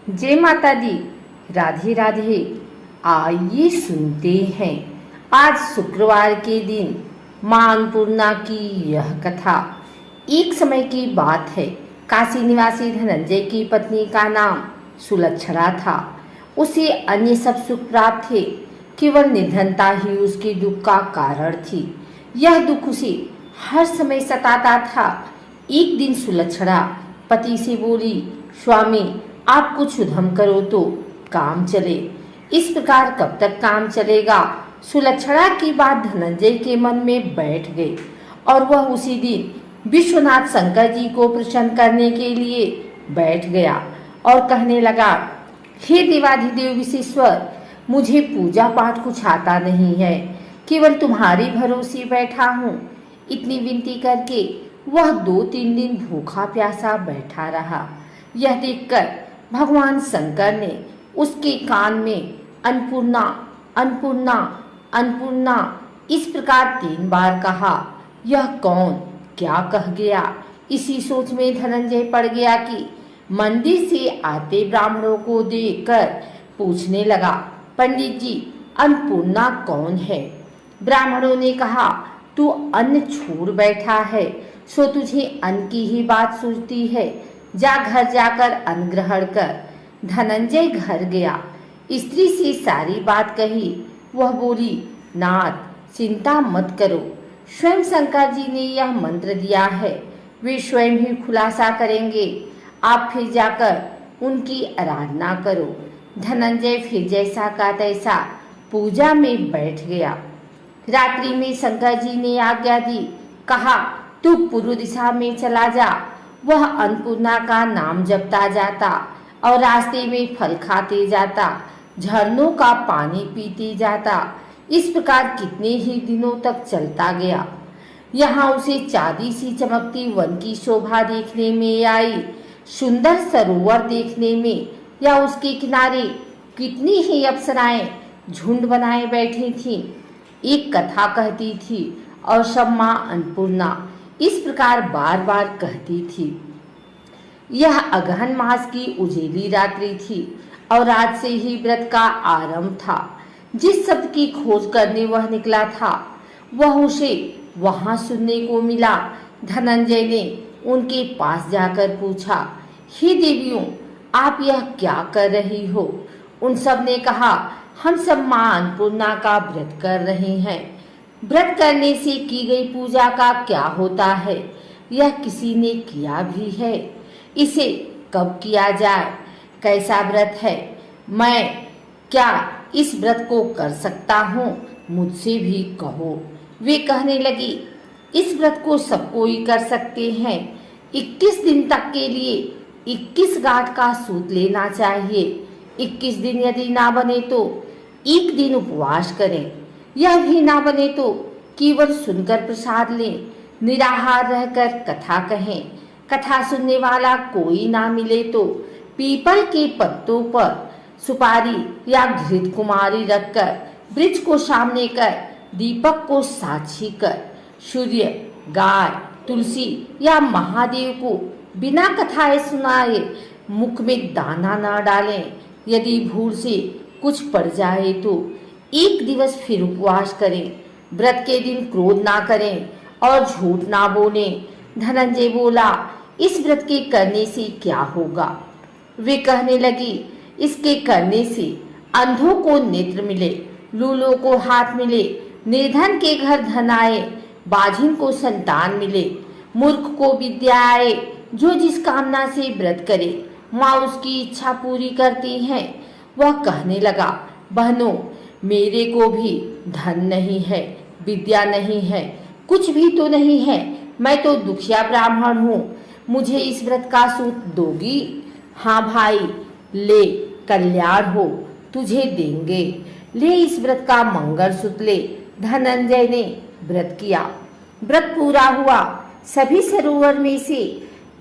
जय माता दी। राधे राधे। आइए सुनते हैं आज शुक्रवार के दिन मां अन्नपूर्णा की यह कथा। एक समय की बात है, काशी निवासी धनंजय की पत्नी का नाम सुलक्षणा था। उसे अन्य सब सुख प्राप्त थे, केवल निर्धनता ही उसके दुख का कारण थी। यह दुख उसे हर समय सताता था। एक दिन सुलक्षणा पति से बोली, स्वामी आप कुछ उद्यम करो तो काम चले। इस प्रकार कब तक काम चलेगा? सुलक्षणा की बात धनंजय के मन में बैठ गई और वह उसी दिन विश्वनाथ शंकर जी को प्रसन्न करने के लिए बैठ गया और कहने लगा, हे देवाधिदेव विश्वेश्वर, मुझे पूजा पाठ कुछ आता नहीं है, केवल तुम्हारे भरोसे बैठा हूँ। इतनी विनती करके वह 2-3 दिन भूखा प्यासा बैठा रहा। यह देखकर भगवान शंकर ने उसके कान में अन्नपूर्णा अन्नपूर्णा अन्नपूर्णा इस प्रकार 3 बार कहा। यह कौन क्या कह गया? इसी सोच में धनंजय पड़ गया कि मंदिर से आते ब्राह्मणों को देखकर पूछने लगा, पंडित जी अन्नपूर्णा कौन है? ब्राह्मणों ने कहा, तू अन्न छोड़ बैठा है, सो तुझे अन्न की ही बात सूझती है। जा घर जाकर अन्न ग्रहण कर। धनंजय घर गया, स्त्री से सारी बात कही। वह बोली, नाथ चिंता मत करो, स्वयं शंकर जी ने यह मंत्र दिया है, वे स्वयं ही खुलासा करेंगे। आप फिर जाकर उनकी आराधना करो। धनंजय फिर जैसा का तैसा पूजा में बैठ गया। रात्रि में शंकर जी ने आज्ञा दी, कहा तू पूर्व दिशा में चला जा। वह अन्नपूर्णा का नाम जपता जाता और रास्ते में फल खाते जाता, झरनों का पानी पीते जाता। इस प्रकार कितने ही दिनों तक चलता गया। यहाँ उसे चांदी सी चमकती वन की शोभा देखने में आई, सुंदर सरोवर देखने में, या उसके किनारे कितनी ही अप्सराएं झुंड बनाए बैठी थीं। एक कथा कहती थी और सब मां अन्नपूर्णा इस प्रकार बार बार कहती थी। यह अगहन मास की उजेली रात्रि थी और आज से ही व्रत का आरंभ था। जिस शब्द की खोज करने वह निकला था, वह उसे वहां सुनने को मिला। धनंजय ने उनके पास जाकर पूछा, हे देवियों, आप यह क्या कर रही हो? उन सब ने कहा, हम सब मां अन्नपूर्णा का व्रत कर रहे हैं। व्रत करने से की गई पूजा का क्या होता है? यह किसी ने किया भी है? इसे कब किया जाए? कैसा व्रत है? मैं क्या इस व्रत को कर सकता हूँ? मुझसे भी कहो। वे कहने लगी, इस व्रत को सब कोई कर सकते हैं। 21 दिन तक के लिए 21 गांठ का सूत लेना चाहिए। 21 दिन यदि ना बने तो 1 दिन उपवास करें। यह भी ना बने तो केवल सुनकर प्रसाद लें। निराहार रहकर कथा कहें। कथा सुनने वाला कोई ना मिले तो पीपल के पत्तों पर सुपारी या घृत कुमारी रखकर, वृक्ष को सामने कर, दीपक को साक्षी कर, सूर्य, गाय, तुलसी या महादेव को बिना कथाएं सुनाए मुख में दाना न डालें। यदि भूल से कुछ पड़ जाए तो 1 दिवस फिर उपवास करें। व्रत के दिन क्रोध ना करें और झूठ ना बोलें। धनंजय बोला, इस व्रत के करने से क्या होगा? वे कहने लगी, इसके करने से अंधों को नेत्र मिले, लूलों को हाथ मिले, निर्धन के घर धन आए, बाझिन को संतान मिले, मूर्ख को विद्या आए। जो जिस कामना से व्रत करे, माँ उसकी इच्छा पूरी करती हैं। वह कहने लगा, बहनों, मेरे को भी धन नहीं है, विद्या नहीं है, कुछ भी तो नहीं है। मैं तो दुखिया ब्राह्मण हूँ। मुझे इस व्रत का सूत दोगी? हाँ भाई, ले, कल्याण हो, तुझे देंगे। ले इस व्रत का मंगलसूत्र ले। धनंजय ने व्रत किया। व्रत पूरा हुआ। सभी सरोवर में से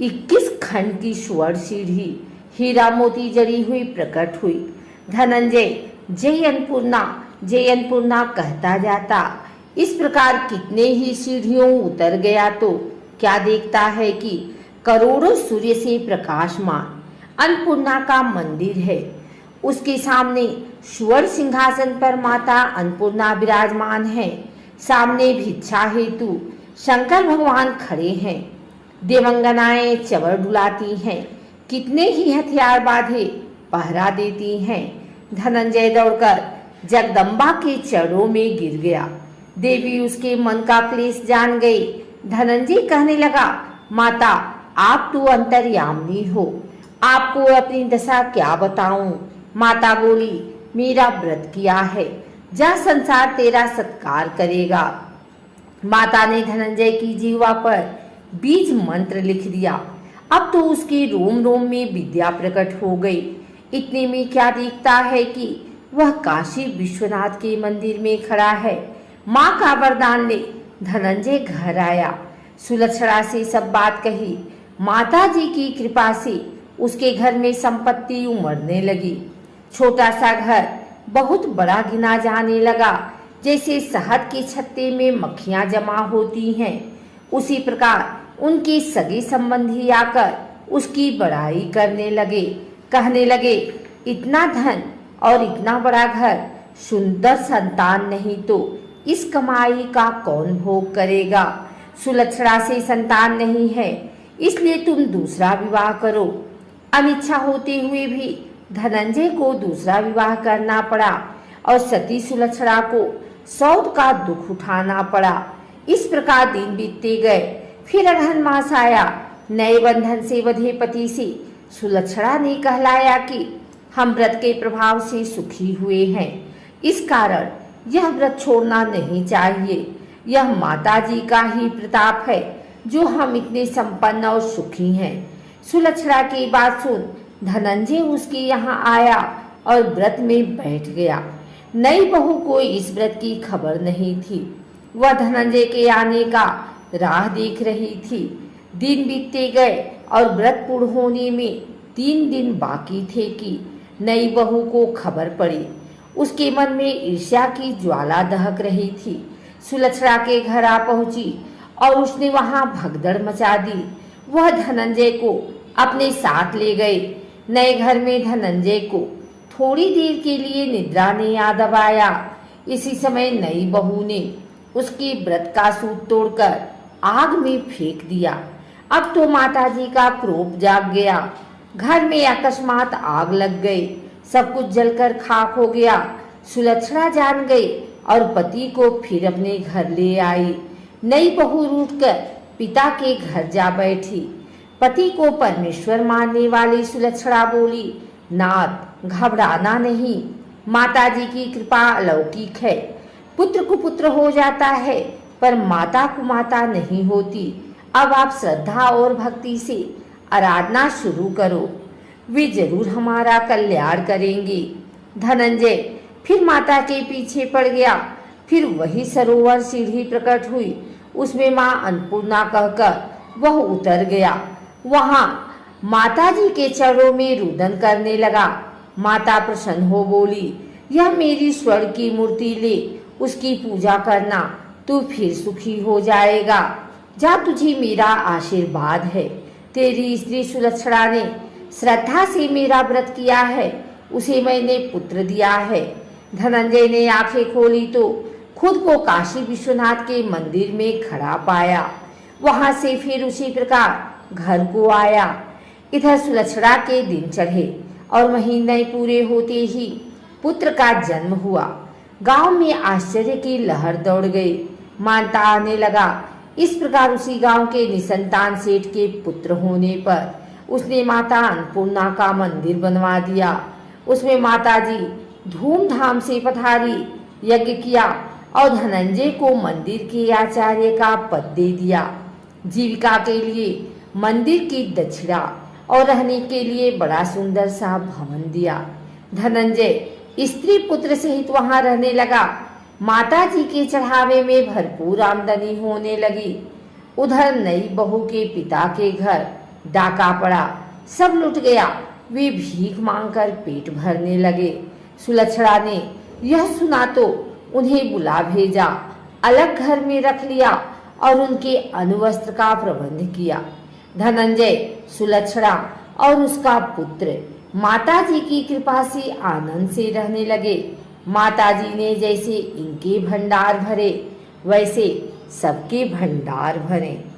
21 खंड की स्वर्ण सीढ़ी हीरा मोती जड़ी हुई प्रकट हुई। धनंजय जय अन्नपूर्णा कहता जाता। इस प्रकार कितने ही सीढ़ियों उतर गया तो क्या देखता है कि करोड़ों सूर्य से प्रकाशमान अन्नपूर्णा का मंदिर है। उसके सामने स्वर्ण सिंहासन पर माता अन्नपूर्णा विराजमान है। सामने भिक्षा हेतु शंकर भगवान खड़े हैं। देवंगनाएं चवर डुलाती हैं। कितने ही हथियार बांधे पहरा देती हैं। धनंजय दौड़कर जगदम्बा के चरणों में गिर गया। देवी उसके मन का क्लेश जान गई। धनंजय कहने लगा, माता आप तो अंतर्यामिनी हो, आपको अपनी दशा क्या बताऊं। माता बोली, मेरा व्रत किया है, जह संसार तेरा सत्कार करेगा। माता ने धनंजय की जीवा पर बीज मंत्र लिख दिया। अब तो उसके रोम रोम में विद्या प्रकट हो गई। इतने में क्या दिखता है कि वह काशी विश्वनाथ के मंदिर में खड़ा है। माँ का वरदान ले धनंजय घर आया। सुलक्षणा से सब बात कही। माता जी की कृपा से उसके घर में संपत्ति उमड़ने लगी। छोटा सा घर बहुत बड़ा गिना जाने लगा। जैसे शहद के छत्ते में मक्खियां जमा होती हैं, उसी प्रकार उनके सगे संबंधी आकर उसकी बड़ाई करने लगे। कहने लगे, इतना धन और इतना बड़ा घर, सुंदर संतान नहीं तो इस कमाई का कौन भोग करेगा। सुलक्षणा से संतान नहीं है, इसलिए तुम दूसरा विवाह करो। अनिच्छा होते हुए भी धनंजय को दूसरा विवाह करना पड़ा और सती सुलक्षणा को सौत का दुख उठाना पड़ा। इस प्रकार दिन बीतते गए। फिर अगहन मास आया। नए बंधन से बंधे पति से सुलक्षणा ने कहलाया कि हम व्रत के प्रभाव से सुखी हुए हैं, इस कारण यह व्रत छोड़ना नहीं चाहिए। यह माता जी का ही प्रताप है जो हम इतने संपन्न और सुखी हैं। सुलक्षणा की बात सुन धनंजय उसके यहाँ आया और व्रत में बैठ गया। नई बहू को इस व्रत की खबर नहीं थी। वह धनंजय के आने का राह देख रही थी। दिन बीतते गए और व्रत पूर्ण होने में 3 दिन बाकी थे कि नई बहू को खबर पड़ी। उसके मन में ईर्ष्या की ज्वाला दहक रही थी। सुलक्षणा के घर आ पहुंची और उसने वहां भगदड़ मचा दी। वह धनंजय को अपने साथ ले गए। नए घर में धनंजय को थोड़ी देर के लिए निद्रा ने याद आया। इसी समय नई बहू ने उसके व्रत का सूत तोड़कर आग में फेंक दिया। अब तो माताजी का क्रोध जाग गया। घर में अकस्मात आग लग गई। सब कुछ जलकर खाक हो गया। सुलक्षणा जान गई और पति को फिर अपने घर ले आई। नई बहू रूठकर पिता के घर जा बैठी। पति को परमेश्वर मानने वाली सुलक्षणा बोली, नाथ घबराना नहीं, माताजी की कृपा अलौकिक है। पुत्र को पुत्र हो जाता है पर माता को माता नहीं होती। अब आप श्रद्धा और भक्ति से आराधना शुरू करो, वे जरूर हमारा कल्याण करेंगे। धनंजय फिर माता के पीछे पड़ गया। फिर वही सरोवर सीढ़ी प्रकट हुई। उसमें माँ अन्नपूर्णा कहकर वह उतर गया। वहां माताजी के चरणों में रुदन करने लगा। माता प्रसन्न हो बोली, यह मेरी स्वर्ण की मूर्ति ले, उसकी पूजा करना, तू फिर सुखी हो जाएगा। जा, तुझे मेरा आशीर्वाद है। तेरी स्त्री सुलक्षणा ने श्रद्धा से मेरा व्रत किया है, उसे मैंने पुत्र दिया है। धनंजय ने आंखें खोली तो खुद को काशी विश्वनाथ के मंदिर में खड़ा पाया। वहां से फिर उसी प्रकार घर को आया। इधर सुलक्षणा के दिन चढ़े और महीने पूरे होते ही पुत्र का जन्म हुआ। गांव में आश्चर्य की लहर दौड़ गई। मानता आने लगा। इस प्रकार उसी गांव के निसंतान सेठ के पुत्र होने पर उसने माता अन्नपूर्णा का मंदिर बनवा दिया। उसमें माताजी धूमधाम से पधारी, यज्ञ किया और धनंजय को मंदिर के आचार्य का पद दे दिया। जीविका के लिए मंदिर की दक्षिणा और रहने के लिए बड़ा सुंदर सा भवन दिया। धनंजय स्त्री पुत्र सहित वहां रहने लगा। माता जी के चढ़ावे में भरपूर आमदनी होने लगी। उधर नई बहू के पिता के घर डाका पड़ा, सब लुट गया। वे भीख मांगकर पेट भरने लगे। सुलक्षणा ने यह सुना तो उन्हें बुला भेजा, अलग घर में रख लिया और उनके अनुवस्त्र का प्रबंध किया। धनंजय, सुलक्षणा और उसका पुत्र माताजी की कृपा से आनंद से रहने लगे। माताजी ने जैसे इनके भंडार भरे वैसे सबके भंडार भरे।